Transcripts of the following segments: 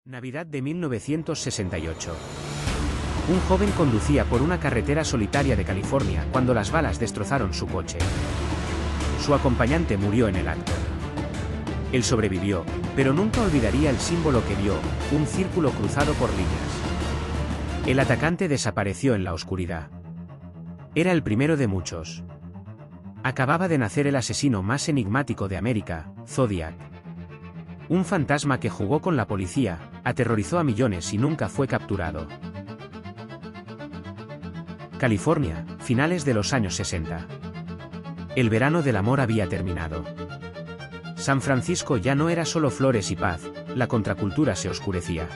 Navidad de 1968. Un joven conducía por una carretera solitaria de California cuando las balas destrozaron su coche. Su acompañante murió en el acto. Él sobrevivió, pero nunca olvidaría el símbolo que vio, un círculo cruzado por líneas. El atacante desapareció en la oscuridad. Era el primero de muchos. Acababa de nacer el asesino más enigmático de América, Zodiac. Un fantasma que jugó con la policía, aterrorizó a millones y nunca fue capturado. California, finales de los años 60. El verano del amor había terminado. San Francisco ya no era solo flores y paz, la contracultura se oscurecía.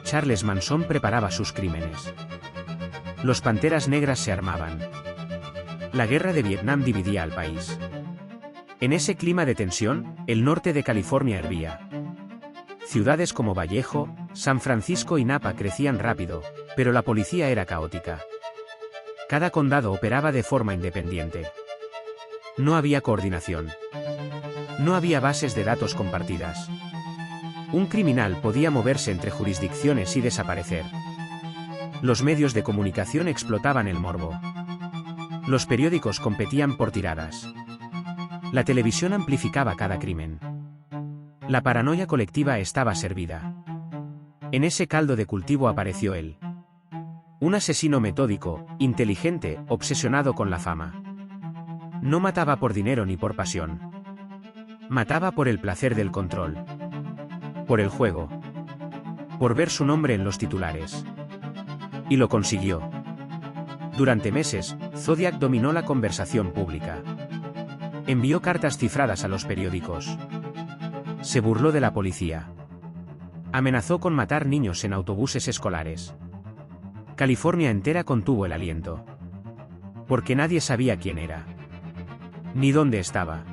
Charles Manson preparaba sus crímenes. Los Panteras Negras se armaban. La guerra de Vietnam dividía al país. En ese clima de tensión, el norte de California hervía. Ciudades como Vallejo, San Francisco y Napa crecían rápido, pero la policía era caótica. Cada condado operaba de forma independiente. No había coordinación. No había bases de datos compartidas. Un criminal podía moverse entre jurisdicciones y desaparecer. Los medios de comunicación explotaban el morbo. Los periódicos competían por tiradas. La televisión amplificaba cada crimen. La paranoia colectiva estaba servida. En ese caldo de cultivo apareció él. Un asesino metódico, inteligente, obsesionado con la fama. No mataba por dinero ni por pasión. Mataba por el placer del control. Por el juego. Por ver su nombre en los titulares. Y lo consiguió. Durante meses, Zodiac dominó la conversación pública. Envió cartas cifradas a los periódicos. Se burló de la policía. Amenazó con matar niños en autobuses escolares. California entera contuvo el aliento. Porque nadie sabía quién era. Ni dónde estaba.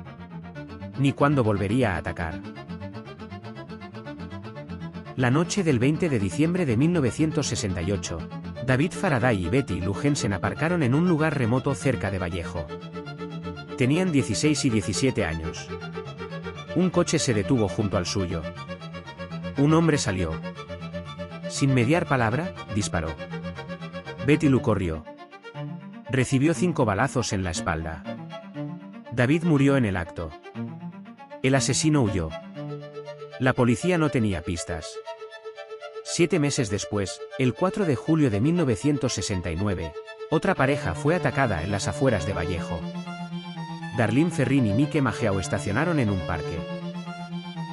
Ni cuándo volvería a atacar. La noche del 20 de diciembre de 1968, David Faraday y Betty Lou Jensen aparcaron en un lugar remoto cerca de Vallejo. Tenían 16 y 17 años. Un coche se detuvo junto al suyo. Un hombre salió. Sin mediar palabra, disparó. Betty Lou corrió. Recibió 5 balazos en la espalda. David murió en el acto. El asesino huyó. La policía no tenía pistas. 7 meses después, el 4 de julio de 1969, otra pareja fue atacada en las afueras de Vallejo. Darlene Ferrin y Mike Mageau estacionaron en un parque.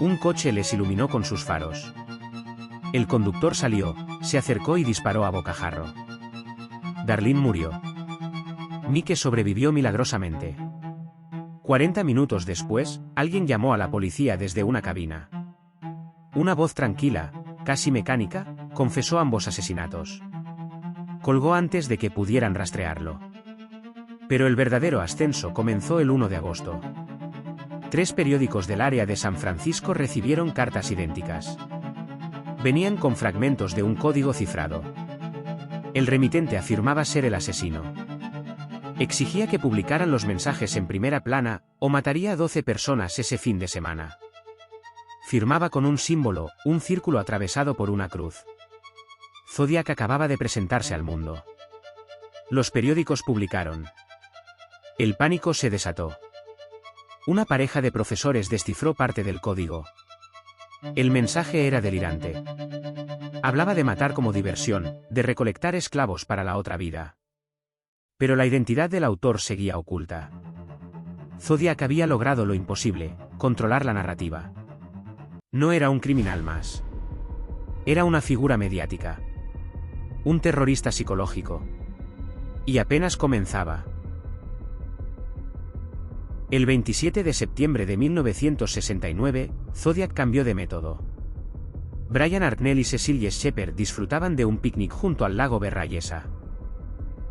Un coche les iluminó con sus faros. El conductor salió, se acercó y disparó a bocajarro. Darlene murió. Mike sobrevivió milagrosamente. 40 minutos después, alguien llamó a la policía desde una cabina. Una voz tranquila, casi mecánica, confesó ambos asesinatos. Colgó antes de que pudieran rastrearlo. Pero el verdadero ascenso comenzó el 1 de agosto. 3 periódicos del área de San Francisco recibieron cartas idénticas. Venían con fragmentos de un código cifrado. El remitente afirmaba ser el asesino. Exigía que publicaran los mensajes en primera plana, o mataría a 12 personas ese fin de semana. Firmaba con un símbolo, un círculo atravesado por una cruz. Zodiac acababa de presentarse al mundo. Los periódicos publicaron. El pánico se desató. Una pareja de profesores descifró parte del código. El mensaje era delirante. Hablaba de matar como diversión, de recolectar esclavos para la otra vida. Pero la identidad del autor seguía oculta. Zodiac había logrado lo imposible, controlar la narrativa. No era un criminal más. Era una figura mediática. Un terrorista psicológico. Y apenas comenzaba. El 27 de septiembre de 1969, Zodiac cambió de método. Brian Hartnell y Cecil Shepard disfrutaban de un picnic junto al lago Berryessa.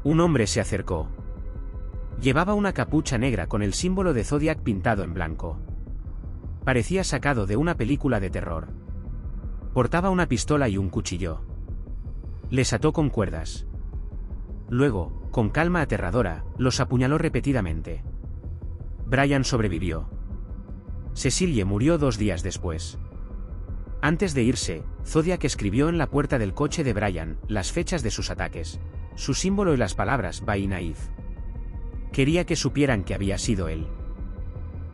Un hombre se acercó. Llevaba una capucha negra con el símbolo de Zodiac pintado en blanco. Parecía sacado de una película de terror. Portaba una pistola y un cuchillo. Les ató con cuerdas. Luego, con calma aterradora, los apuñaló repetidamente. Brian sobrevivió. Cecilie murió 2 días después. Antes de irse, Zodiac escribió en la puerta del coche de Brian las fechas de sus ataques, su símbolo y las palabras "Be naive". Quería que supieran que había sido él.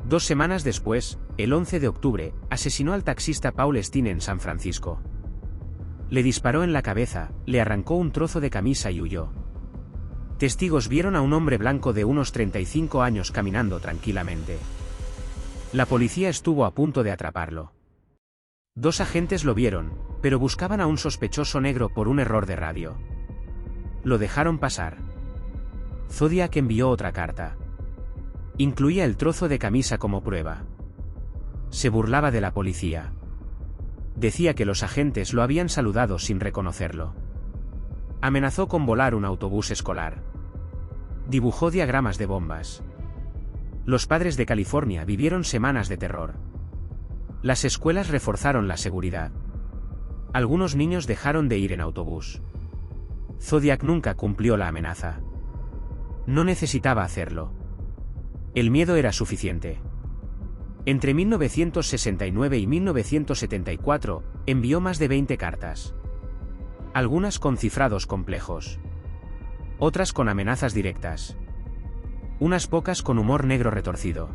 2 semanas después, el 11 de octubre, asesinó al taxista Paul Steen en San Francisco. Le disparó en la cabeza, le arrancó un trozo de camisa y huyó. Testigos vieron a un hombre blanco de unos 35 años caminando tranquilamente. La policía estuvo a punto de atraparlo. 2 agentes lo vieron, pero buscaban a un sospechoso negro por un error de radio. Lo dejaron pasar. Zodiac envió otra carta. Incluía el trozo de camisa como prueba. Se burlaba de la policía. Decía que los agentes lo habían saludado sin reconocerlo. Amenazó con volar un autobús escolar. Dibujó diagramas de bombas. Los padres de California vivieron semanas de terror. Las escuelas reforzaron la seguridad. Algunos niños dejaron de ir en autobús. Zodiac nunca cumplió la amenaza. No necesitaba hacerlo. El miedo era suficiente. Entre 1969 y 1974, envió más de 20 cartas. Algunas con cifrados complejos. Otras con amenazas directas. Unas pocas con humor negro retorcido.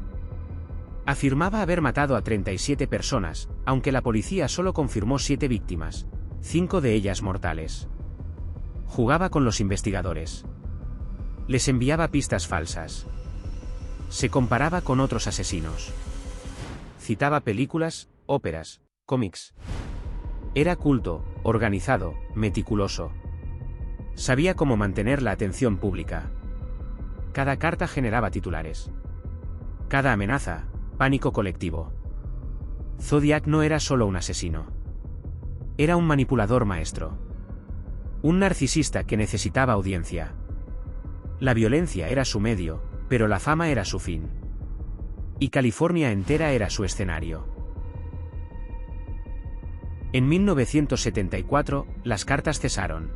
Afirmaba haber matado a 37 personas, aunque la policía solo confirmó 7 víctimas, 5 de ellas mortales. Jugaba con los investigadores. Les enviaba pistas falsas. Se comparaba con otros asesinos. Citaba películas, óperas, cómics. Era culto, organizado, meticuloso. Sabía cómo mantener la atención pública. Cada carta generaba titulares. Cada amenaza, pánico colectivo. Zodiac no era solo un asesino. Era un manipulador maestro. Un narcisista que necesitaba audiencia. La violencia era su medio, pero la fama era su fin. Y California entera era su escenario. En 1974, las cartas cesaron.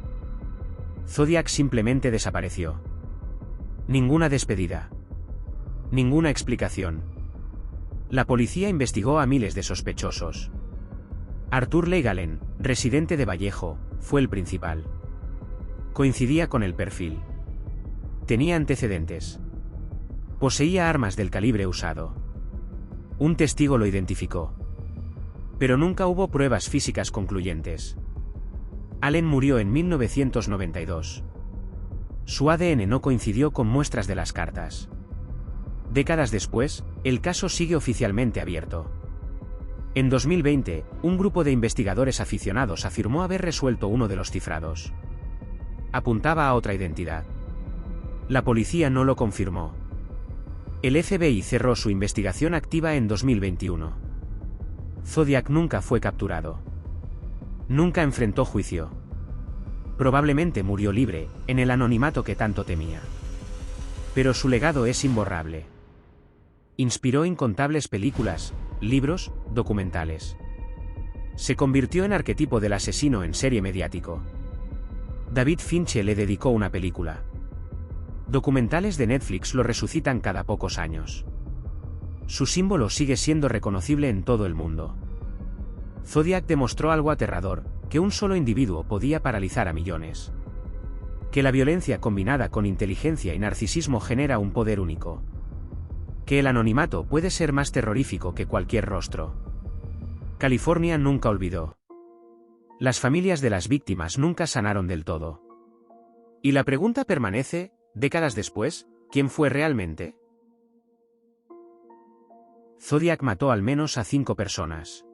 Zodiac simplemente desapareció. Ninguna despedida. Ninguna explicación. La policía investigó a miles de sospechosos. Arthur Legalen, residente de Vallejo, fue el principal. Coincidía con el perfil. Tenía antecedentes. Poseía armas del calibre usado. Un testigo lo identificó. Pero nunca hubo pruebas físicas concluyentes. Allen murió en 1992. Su ADN no coincidió con muestras de las cartas. Décadas después, el caso sigue oficialmente abierto. En 2020, un grupo de investigadores aficionados afirmó haber resuelto uno de los cifrados. Apuntaba a otra identidad. La policía no lo confirmó. El FBI cerró su investigación activa en 2021. Zodiac nunca fue capturado. Nunca enfrentó juicio. Probablemente murió libre, en el anonimato que tanto temía. Pero su legado es imborrable. Inspiró incontables películas, libros, documentales. Se convirtió en arquetipo del asesino en serie mediático. David Fincher le dedicó una película. Documentales de Netflix lo resucitan cada pocos años. Su símbolo sigue siendo reconocible en todo el mundo. Zodiac demostró algo aterrador, que un solo individuo podía paralizar a millones. Que la violencia combinada con inteligencia y narcisismo genera un poder único. Que el anonimato puede ser más terrorífico que cualquier rostro. California nunca olvidó. Las familias de las víctimas nunca sanaron del todo. Y la pregunta permanece, décadas después, ¿quién fue realmente? Zodiac mató al menos a 5 personas.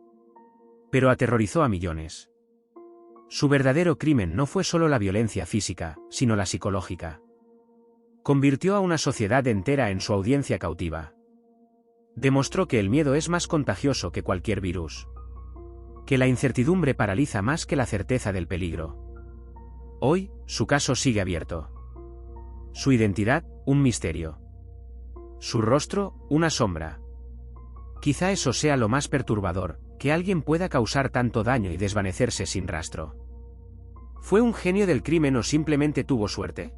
Pero aterrorizó a millones. Su verdadero crimen no fue solo la violencia física, sino la psicológica. Convirtió a una sociedad entera en su audiencia cautiva. Demostró que el miedo es más contagioso que cualquier virus. Que la incertidumbre paraliza más que la certeza del peligro. Hoy, su caso sigue abierto. Su identidad, un misterio. Su rostro, una sombra. Quizá eso sea lo más perturbador, que alguien pueda causar tanto daño y desvanecerse sin rastro. ¿Fue un genio del crimen o simplemente tuvo suerte?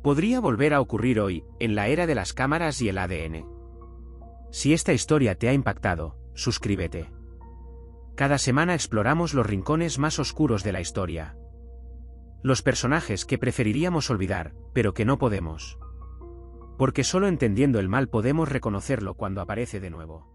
Podría volver a ocurrir hoy, en la era de las cámaras y el ADN. Si esta historia te ha impactado, suscríbete. Cada semana exploramos los rincones más oscuros de la historia. Los personajes que preferiríamos olvidar, pero que no podemos. Porque solo entendiendo el mal podemos reconocerlo cuando aparece de nuevo.